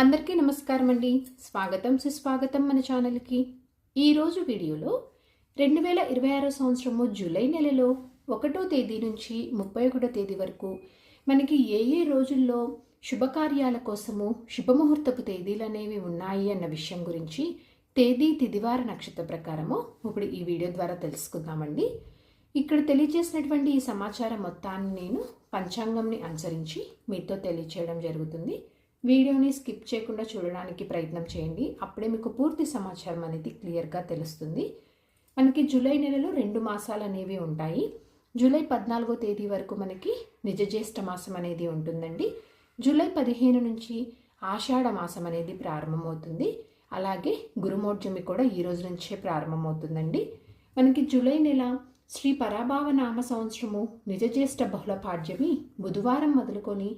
అందరికీ నమస్కారం అండి. స్వాగతం సుస్వాగతం మన ఛానల్కి. ఈరోజు వీడియోలో 2026 సంవత్సరము జూలై నెలలో 1వ తేదీ నుంచి 31వ తేదీ వరకు మనకి ఏ రోజుల్లో శుభకార్యాల కోసము శుభముహూర్తపు తేదీలు అనేవి ఉన్నాయి అన్న విషయం గురించి తేదీ తిదివార నక్షత్ర ప్రకారము ఇప్పుడు ఈ వీడియో ద్వారా తెలుసుకుందామండి. ఇక్కడ తెలియజేసినటువంటి ఈ సమాచారం మొత్తాన్ని నేను పంచాంగంని అనుసరించి మీతో తెలియచేయడం జరుగుతుంది. వీడియోని స్కిప్ చేయకుండా చూడడానికి ప్రయత్నం చేయండి. అప్పుడే మీకు పూర్తి సమాచారం అనేది క్లియర్గా తెలుస్తుంది. మనకి జూలై నెలలో 2 మాసాలు అనేవి ఉంటాయి. జూలై 14వ తేదీ వరకు మనకి నిజజ్యేష్ఠ మాసం అనేది ఉంటుందండి. జూలై 15 నుంచి ఆషాఢ మాసం అనేది ప్రారంభమవుతుంది. అలాగే గురుమోర్జమి కూడా ఈ రోజు నుంచే ప్రారంభమవుతుందండి. మనకి జూలై నెల శ్రీ పరాభావ నామ సంవత్సరము నిజజ్యేష్ఠ బహుళ పాడ్యమి బుధవారం మొదలుకొని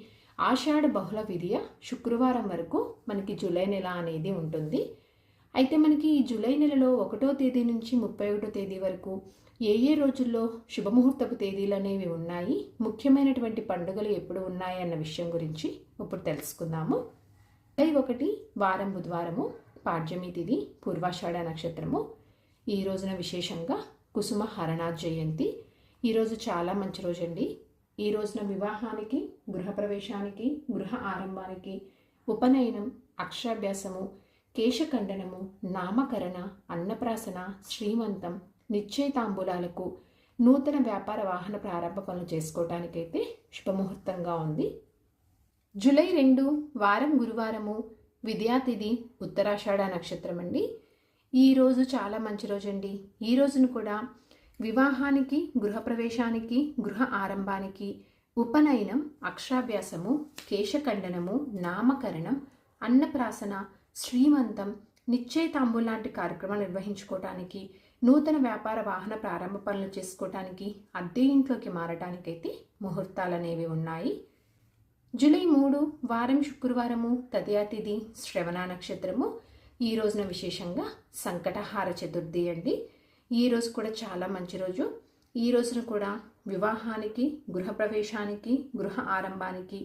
ఆషాఢ బహుళ విధియ శుక్రవారం వరకు మనకి జూలై నెల అనేది ఉంటుంది. అయితే మనకి ఈ జూలై నెలలో 1వ తేదీ నుంచి 31వ తేదీ వరకు ఏ రోజుల్లో శుభముహూర్తపు తేదీలు అనేవి ఉన్నాయి, ముఖ్యమైనటువంటి పండుగలు ఎప్పుడు ఉన్నాయి అన్న విషయం గురించి ఇప్పుడు తెలుసుకుందాము. జూలై 1 వారం బుధవారము, పాడ్యమి తిథి, పూర్వాషాఢ నక్షత్రము. ఈ రోజున విశేషంగా కుసుమ హరణ జయంతి. ఈరోజు చాలా మంచి రోజు అండి. ఈ రోజున వివాహానికి, గృహప్రవేశానికి, గృహ ఆరంభానికి, ఉపనయనం, అక్షరాభ్యాసము, కేశఖండనము, నామకరణ, అన్నప్రాసన, శ్రీమంతం, నిశ్చయితాంబూలాలకు, నూతన వ్యాపార వాహన ప్రారంభ పనులు చేసుకోవటానికైతే శుభముహూర్తంగా ఉంది. జూలై 2 వారం గురువారము, విద్యాతిథి, ఉత్తరాషాఢ నక్షత్రం అండి. ఈరోజు చాలా మంచి రోజు అండి. ఈ రోజును కూడా వివాహానికి, గృహప్రవేశానికి, గృహ ఆరంభానికి, ఉపనయనం, అక్షరాభ్యాసము, కేశఖండనము, నామకరణం, అన్నప్రాసన, శ్రీమంతం, నిశ్చయితాంబూల్ లాంటి కార్యక్రమాలు నిర్వహించుకోవటానికి, నూతన వ్యాపార వాహన ప్రారంభ పనులు చేసుకోవటానికి, అద్దె ఇంట్లోకి మారటానికైతే ముహూర్తాలు అనేవి ఉన్నాయి. జూలై 3 వారం శుక్రవారము, తదియా తిథి, శ్రవణ నక్షత్రము. ఈ రోజున విశేషంగా సంకటహార చతుర్థి అండి. ఈ రోజు కూడా చాలా మంచి రోజు. ఈ రోజున కూడా వివాహానికి, గృహప్రవేశానికి, గృహ ఆరంభానికి,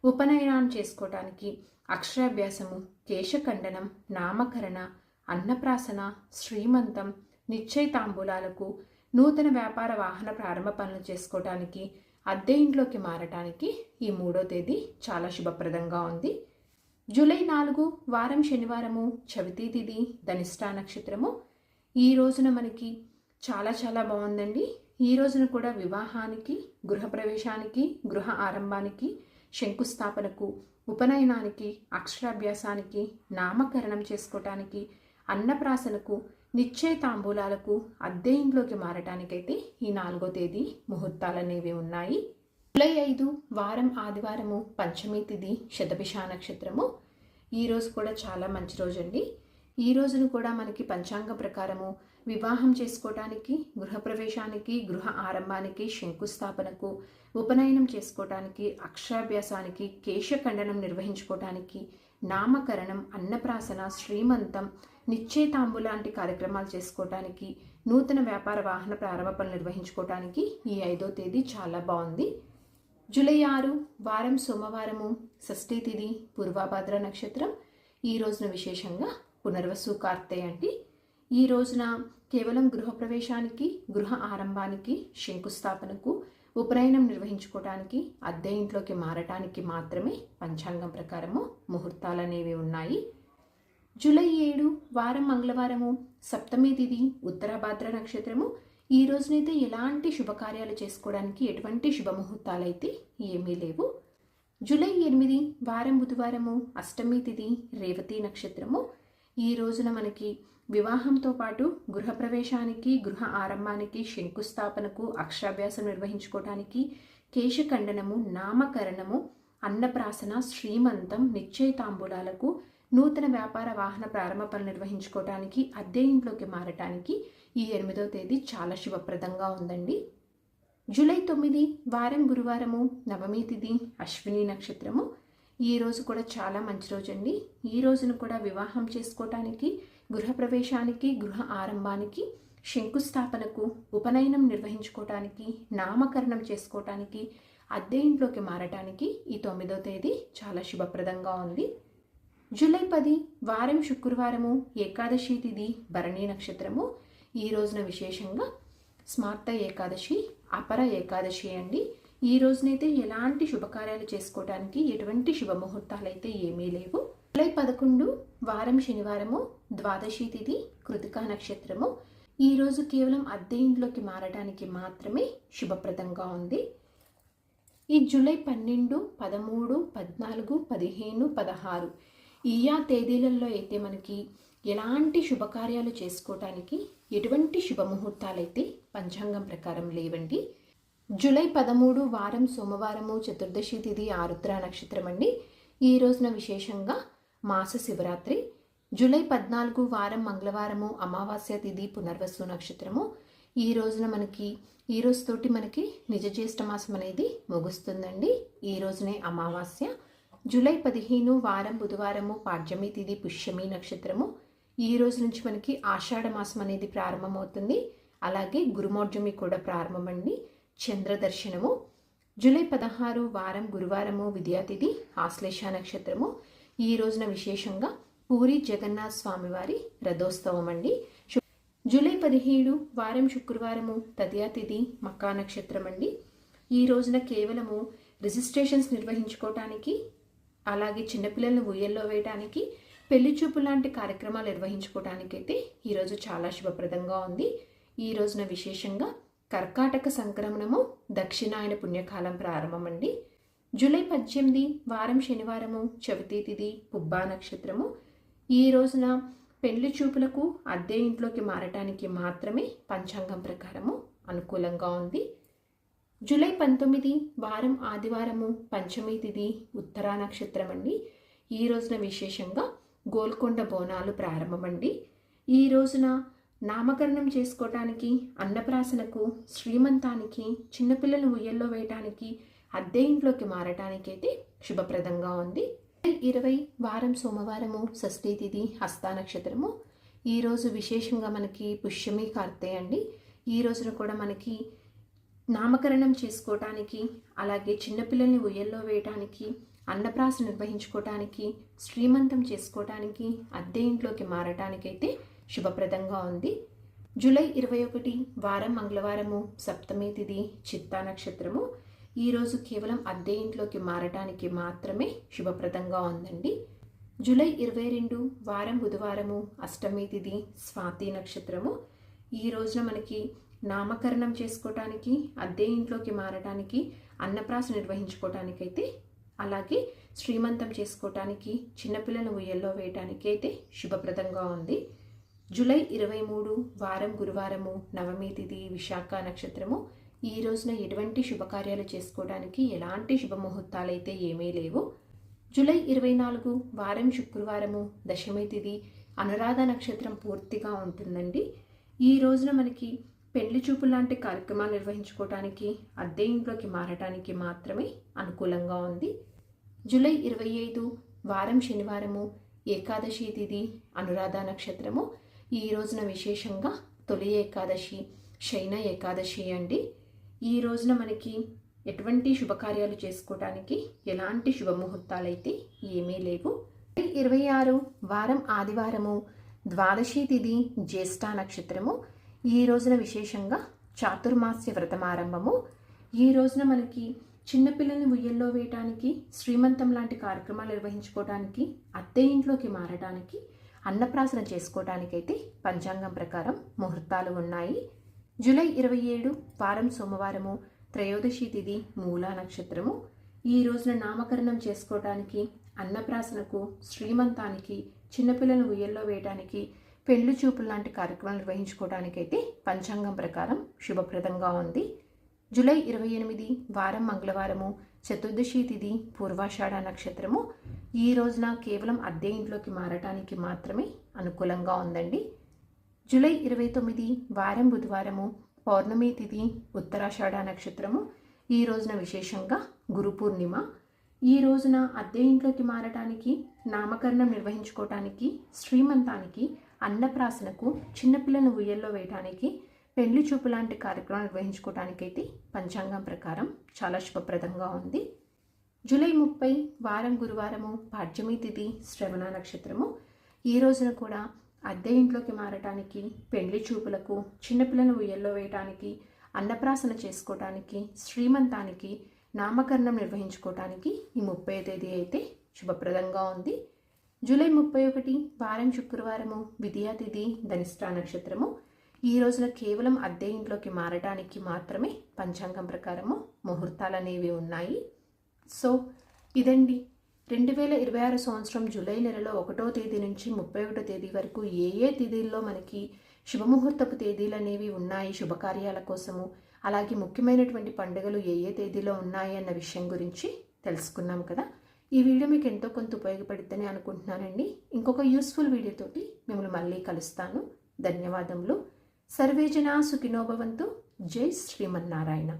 ఉపనయనం చేసుకోవటానికి, అక్షరాభ్యాసము, కేశఖండనం, నామకరణ, అన్నప్రాసన, శ్రీమంతం, నిశ్చయితాంబూలాలకు, నూతన వ్యాపార వాహన ప్రారంభ పనులు చేసుకోవటానికి, అద్దె ఇంట్లోకి మారటానికి ఈ 3వ తేదీ చాలా శుభప్రదంగా ఉంది. జూలై 4 వారం శనివారము, చవితి తిథి, ధనిష్ఠా నక్షత్రము. ఈ రోజున మనకి చాలా బాగుందండి. ఈ రోజున కూడా వివాహానికి, గృహప్రవేశానికి, గృహ ఆరంభానికి, శంకుస్థాపనకు, ఉపనయనానికి, అక్షరాభ్యాసానికి, నామకరణం చేసుకోవటానికి, అన్నప్రాసనకు, నిశ్చయితాంబూలాలకు, అద్దె ఇంట్లోకి మారటానికైతే ఈ 4వ తేదీ ముహూర్తాలు అనేవి ఉన్నాయి. జూలై 5 వారం ఆదివారము, పంచమి తిథి, శతభిష నక్షత్రము. ఈ రోజు కూడా చాలా మంచి రోజు అండి. ఈ రోజును కూడా మనకి పంచాంగ ప్రకారము వివాహం చేసుకోవటానికి, గృహప్రవేశానికి, గృహ ఆరంభానికి, శంకుస్థాపనకు, ఉపనయనం చేసుకోవటానికి, అక్షరాభ్యాసానికి, కేశఖండనం నిర్వహించుకోవటానికి, నామకరణం, అన్నప్రాసన, శ్రీమంతం, నిశ్చయితాంబు లాంటి కార్యక్రమాలు చేసుకోవటానికి, నూతన వ్యాపార వాహన ప్రారంభ పనులు నిర్వహించుకోవటానికి ఈ 5వ తేదీ చాలా బాగుంది. జూలై 6 వారం సోమవారము, షష్ఠీ తిథి, పూర్వభాద్ర నక్షత్రం. ఈ రోజున విశేషంగా పునర్వసు కార్తె అండి. ఈ రోజున కేవలం గృహప్రవేశానికి, గృహ ఆరంభానికి, శంకుస్థాపనకు, ఉపనయనం నిర్వహించుకోవడానికి, అద్దె ఇంట్లోకి మారటానికి మాత్రమే పంచాంగం ప్రకారము ముహూర్తాలు అనేవి ఉన్నాయి. జూలై 7 వారం మంగళవారము, సప్తమి తిథి, ఉత్తరాభాద్ర నక్షత్రము. ఈ రోజునైతే ఎలాంటి శుభకార్యాలు చేసుకోవడానికి ఎటువంటి శుభముహూర్తాలు అయితే ఏమీ లేవు. జూలై 8 వారం బుధవారము, అష్టమి తిథి, రేవతి నక్షత్రము. ఈ రోజున మనకి వివాహంతో పాటు గృహప్రవేశానికి, గృహ ఆరంభానికి, శంకుస్థాపనకు, అక్షరాభ్యాసం నిర్వహించుకోవడానికి, కేశఖండనము, నామకరణము, అన్నప్రాసన, శ్రీమంతం, నిశ్చయితాంబూలాలకు, నూతన వ్యాపార వాహన ప్రారంభ పనులు నిర్వహించుకోవడానికి, అద్దె ఇంట్లోకి మారటానికి ఈ 8వ తేదీ చాలా శుభప్రదంగా ఉందండి. జూలై 9 వారం గురువారము, నవమి తిథి, అశ్విని నక్షత్రము. ఈ రోజు కూడా చాలా మంచి రోజు అండి. ఈ రోజును కూడా వివాహం చేసుకోవటానికి, గృహప్రవేశానికి, గృహ ఆరంభానికి, శంకుస్థాపనకు, ఉపనయనం నిర్వహించుకోవటానికి, నామకరణం చేసుకోవటానికి, అద్దె ఇంట్లోకి మారటానికి ఈ 9వ తేదీ చాలా శుభప్రదంగా ఉంది. జూలై 10 వారం శుక్రవారము, ఏకాదశి తిథి, భరణి నక్షత్రము. ఈ రోజున విశేషంగా స్మార్త ఏకాదశి, అపర ఏకాదశి అండి. ఈ రోజునైతే ఎలాంటి శుభకార్యాలు చేసుకోవడానికి ఎటువంటి శుభముహూర్తాలు అయితే ఏమీ లేవు. జూలై 11 వారం శనివారము, ద్వాదశి తిథి, కృతికా నక్షత్రము. ఈ రోజు కేవలం అద్దె ఇంట్లోకి మారడానికి మాత్రమే శుభప్రదంగా ఉంది. ఈ జూలై 12, 13, 14, 15, 16 ఈయా తేదీలలో అయితే మనకి ఎలాంటి శుభకార్యాలు చేసుకోవటానికి ఎటువంటి శుభముహూర్తాలైతే పంచాంగం ప్రకారం లేవండి. జూలై 13 వారం సోమవారము, చతుర్దశి తిథి, ఆరుద్ర నక్షత్రం అండి. ఈ రోజున విశేషంగా మాస శివరాత్రి. జూలై 14 వారం మంగళవారము, అమావాస్య తిథి, పునర్వసు నక్షత్రము. ఈ రోజున ఈ రోజుతోటి మనకి నిజ జ్యేష్ఠ మాసం అనేది ముగుస్తుందండి. ఈ రోజునే అమావాస్య. జూలై 15 వారం బుధవారము, పాడ్యమి తిథి, పుష్యమి నక్షత్రము. ఈ రోజు నుంచి మనకి ఆషాఢ మాసం అనేది ప్రారంభమవుతుంది. అలాగే గురుమౌఢ్యమి కూడా ప్రారంభమండి. చంద్ర దర్శనము. జూలై 16 వారం గురువారము, విద్యాతిథి, ఆశ్లేష నక్షత్రము. ఈ రోజున విశేషంగా పూరి జగన్నాథ స్వామివారి రథోత్సవం అండి. జూలై 17 వారం శుక్రవారము, తదియాతిథి, మకా నక్షత్రం అండి. ఈ రోజున కేవలము రిజిస్ట్రేషన్స్ నిర్వహించుకోవటానికి, అలాగే చిన్నపిల్లలను ఉయ్యల్లో వేయడానికి, పెళ్లి చూపు లాంటి కార్యక్రమాలు నిర్వహించుకోవటానికి అయితే ఈరోజు చాలా శుభప్రదంగా ఉంది. ఈ రోజున విశేషంగా కర్కాటక సంక్రమణము, దక్షిణాయన పుణ్యకాలం ప్రారంభమండి. జూలై 18 వారం శనివారము, చవితి తిథి, పుబ్బా నక్షత్రము. ఈ రోజున పెళ్లి చూపులకు అద్దె ఇంట్లోకి మారటానికి మాత్రమే పంచాంగం ప్రకారము అనుకూలంగా ఉంది. జూలై 19 వారం ఆదివారము, పంచమి తిథి, ఉత్తరా నక్షత్రం అండి. ఈ రోజున విశేషంగా గోల్కొండ బోనాలు ప్రారంభమండి. ఈ రోజున నామకరణం చేసుకోవటానికి, అన్నప్రాసనకు, శ్రీమంతానికి, చిన్నపిల్లలు ఉయ్యల్లో వేయటానికి, అద్దె ఇంట్లోకి మారటానికి అయితే శుభప్రదంగా ఉంది. 20 వారం సోమవారము, షష్ఠీ తిథి, హస్త నక్షత్రము. ఈరోజు విశేషంగా మనకి పుష్యమి కార్తె అండి. ఈ రోజున కూడా మనకి నామకరణం చేసుకోవటానికి, అలాగే చిన్నపిల్లల్ని ఉయ్యల్లో వేయటానికి, అన్నప్రాసన నిర్వహించుకోవటానికి, శ్రీమంతం చేసుకోవటానికి, అద్దె ఇంట్లోకి మారటానికైతే శుభప్రదంగా ఉంది. జూలై 21 వారం మంగళవారము, సప్తమి తిథి, చిత్తా నక్షత్రము. ఈరోజు కేవలం అద్దె ఇంట్లోకి మారటానికి మాత్రమే శుభప్రదంగా ఉందండి. జూలై 22 వారం బుధవారము, అష్టమి తిథి, స్వాతి నక్షత్రము. ఈ రోజున మనకి నామకరణం చేసుకోవటానికి, అద్దె ఇంట్లోకి మారటానికి, అన్నప్రాసన నిర్వహించుకోవటానికైతే, అలాగే శ్రీమంతం చేసుకోవటానికి, చిన్నపిల్లలను ఉయ్యల్లో వేయటానికి అయితే శుభప్రదంగా ఉంది. జూలై 23 వారం గురువారము, నవమి తిథి, విశాఖ నక్షత్రము. ఈ రోజున ఎటువంటి శుభకార్యాలు చేసుకోవడానికి ఎలాంటి శుభముహూర్తాలు అయితే ఏమీ లేవు. జూలై 24 వారం శుక్రవారము, దశమి తిథి, అనురాధ నక్షత్రం పూర్తిగా ఉంటుందండి. ఈ రోజున మనకి పెళ్లి చూపు లాంటి కార్యక్రమాలు నిర్వహించుకోవటానికి, అద్దె ఇంట్లోకి మారటానికి మాత్రమే అనుకూలంగా ఉంది. జూలై 25 వారం శనివారము, ఏకాదశి తిథి, అనురాధ నక్షత్రము. ఈ రోజున విశేషంగా తొలి ఏకాదశి, శయన ఏకాదశి అండి. ఈ రోజున మనకి ఎటువంటి శుభకార్యాలు చేసుకోవటానికి ఎలాంటి శుభముహూర్తాలు అయితే ఏమీ లేవు. 26 వారం ఆదివారము, ద్వాదశి తిథి, జ్యేష్ఠ నక్షత్రము. ఈ రోజున విశేషంగా చాతుర్మాస్య వ్రతమారంభము. ఈ రోజున మనకి చిన్నపిల్లల్ని ఉయ్యల్లో వేయటానికి, శ్రీమంతం లాంటి కార్యక్రమాలు నిర్వహించుకోవడానికి, అద్దె ఇంట్లోకి మారటానికి, అన్నప్రాసన చేసుకోవటానికైతే పంచాంగం ప్రకారం ముహూర్తాలు ఉన్నాయి. జూలై 27 వారం సోమవారము, త్రయోదశి తిథి, మూలా నక్షత్రము. ఈ రోజున నామకరణం చేసుకోవటానికి, అన్నప్రాసనకు, శ్రీమంతానికి, చిన్నపిల్లలను ఉయ్యల్లో వేయటానికి, పెళ్లి చూపులు లాంటి కార్యక్రమాలు నిర్వహించుకోవడానికైతే పంచాంగం ప్రకారం శుభప్రదంగా ఉంది. జూలై 28 వారం మంగళవారము, చతుర్దశి తిథి, పూర్వాషాఢ నక్షత్రము. ఈ రోజున కేవలం అద్దె ఇంట్లోకి మారటానికి మాత్రమే అనుకూలంగా ఉందండి. జూలై 29 వారం బుధవారము, పౌర్ణమి తిథి, ఉత్తరాషాఢ నక్షత్రము. ఈ రోజున విశేషంగా గురు పూర్ణిమ. ఈ రోజున అద్దె ఇంట్లోకి మారటానికి, నామకరణం నిర్వహించుకోవటానికి, శ్రీమంతానికి, అన్నప్రాసనకు, చిన్నపిల్లలను ఉయ్యల్లో వేయటానికి, పెళ్లి చూపు లాంటి కార్యక్రమాలు నిర్వహించుకోవటానికైతే పంచాంగం ప్రకారం చాలా శుభప్రదంగా ఉంది. జూలై 30 వారం గురువారము, పాడ్యమి తిథి, శ్రవణ నక్షత్రము. ఈ రోజున కూడా అద్దె ఇంట్లోకి మారటానికి, పెండ్లి చూపులకు, చిన్నపిల్లను ఉయ్యల్లో వేయటానికి, అన్నప్రాసన చేసుకోవటానికి, శ్రీమంతానికి, నామకరణం నిర్వహించుకోవటానికి ఈ 30వ తేదీ అయితే శుభప్రదంగా ఉంది. జూలై 31 వారం శుక్రవారము, విద్యా తిథి, ధనిష్ట నక్షత్రము. ఈ రోజున కేవలం అద్దె ఇంట్లోకి మారటానికి మాత్రమే పంచాంగం ప్రకారము ముహూర్తాలు అనేవి ఉన్నాయి. సో ఇదండి 2026 సంవత్సరం జూలై నెలలో 1వ తేదీ నుంచి 31వ తేదీ వరకు ఏ తేదీల్లో మనకి శుభముహూర్తపు తేదీలు అనేవి ఉన్నాయి శుభకార్యాల కోసము, అలాగే ముఖ్యమైనటువంటి పండుగలు ఏ తేదీలో ఉన్నాయి అన్న విషయం గురించి తెలుసుకున్నాం కదా. ఈ వీడియో మీకు ఎంతో కొంత ఉపయోగపడుతుందని అనుకుంటున్నానండి. ఇంకొక యూస్ఫుల్ వీడియోతోటి మిమ్మల్ని మళ్ళీ కలుస్తాను. ధన్యవాదములు. సర్వే జనా సుఖినో భవంతు. జై శ్రీమన్నారాయణ.